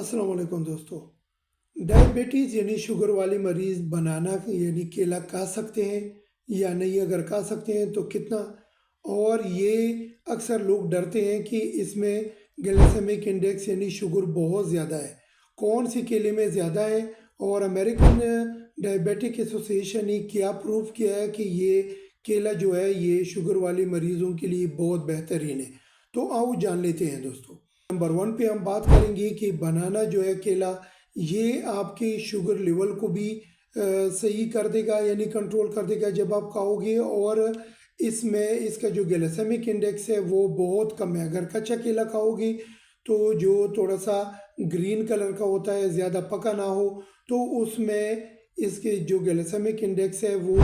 अस्सलाम वालेकुम दोस्तों। डायबिटीज़ यानी शुगर वाले मरीज़ बनाना यानी केला खा सकते हैं या नहीं? अगर खा सकते हैं तो कितना? और ये अक्सर लोग डरते हैं कि इसमें ग्लाइसेमिक इंडेक्स यानी शुगर बहुत ज़्यादा है। कौन सी केले में ज़्यादा है? और अमेरिकन डायबिटिक एसोसिएशन ने क्या प्रूव किया है कि ये केला जो है ये शुगर वाले मरीज़ों के लिए बहुत बेहतरीन है। तो आओ जान लेते हैं दोस्तों। नंबर 1 पे हम बात करेंगे कि बनाना जो है केला, ये आपके शुगर लेवल को भी सही कर देगा यानी कंट्रोल कर देगा जब आप खाओगे। और इसमें इसका जो ग्लाइसेमिक इंडेक्स है वो बहुत कम है। अगर कच्चा केला खाओगे तो जो थोड़ा सा ग्रीन कलर का होता है, ज़्यादा पका ना हो, तो उसमें इसके जो ग्लाइसेमिक इंडेक्स है वो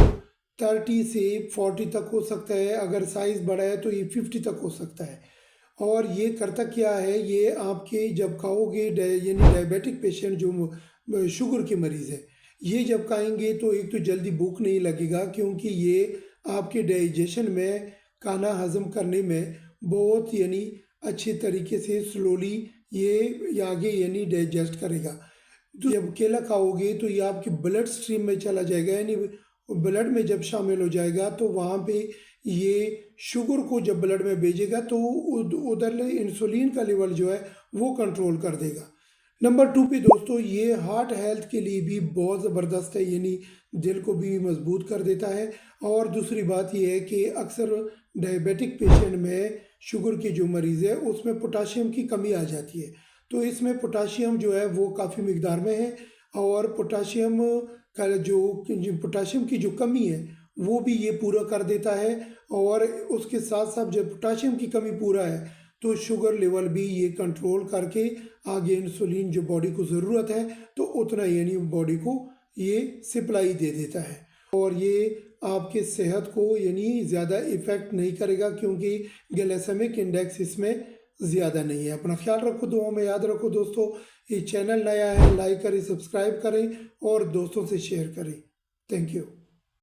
30 से 40 तक हो सकता है। अगर साइज़ बड़ा है तो ये 50 तक हो सकता है। और ये करता क्या है, ये आपके जब खाओगे यानी डायबिटिक पेशेंट जो शुगर के मरीज़ है, ये जब खाएंगे तो एक तो जल्दी भूख नहीं लगेगा, क्योंकि ये आपके डाइजेशन में खाना हज़म करने में बहुत यानी अच्छे तरीके से स्लोली ये आगे यानी डाइजेस्ट करेगा। तो जब केला खाओगे तो ये आपके ब्लड स्ट्रीम में चला जाएगा, यानी ब्लड में जब शामिल हो जाएगा तो वहाँ पे ये शुगर को जब ब्लड में भेजेगा तो उधर इंसुलिन का लेवल जो है वो कंट्रोल कर देगा। नंबर 2 पे दोस्तों ये हार्ट हेल्थ के लिए भी बहुत ज़बरदस्त है, यानी दिल को भी मजबूत कर देता है। और दूसरी बात ये है कि अक्सर डायबिटिक पेशेंट में शुगर के जो मरीज़ है उसमें पोटाशियम की कमी आ जाती है। तो इसमें पोटाशियम जो है वो काफ़ी मिकदार में है। और पोटाशियम का जो पोटाशियम की जो कमी है वो भी ये पूरा कर देता है। और उसके साथ साथ जब पोटाशियम की कमी पूरा है तो शुगर लेवल भी ये कंट्रोल करके आगे इंसुलिन जो बॉडी को ज़रूरत है तो उतना यानी बॉडी को ये सप्लाई दे देता है। और ये आपके सेहत को यानी ज़्यादा इफ़ेक्ट नहीं करेगा, क्योंकि ग्लाइसेमिक इंडेक्स इसमें ज़्यादा नहीं है। अपना ख्याल रखो, दुआ में याद रखो दोस्तों। ये चैनल नया है, लाइक करें, सब्सक्राइब करें और दोस्तों से शेयर करें। Thank you.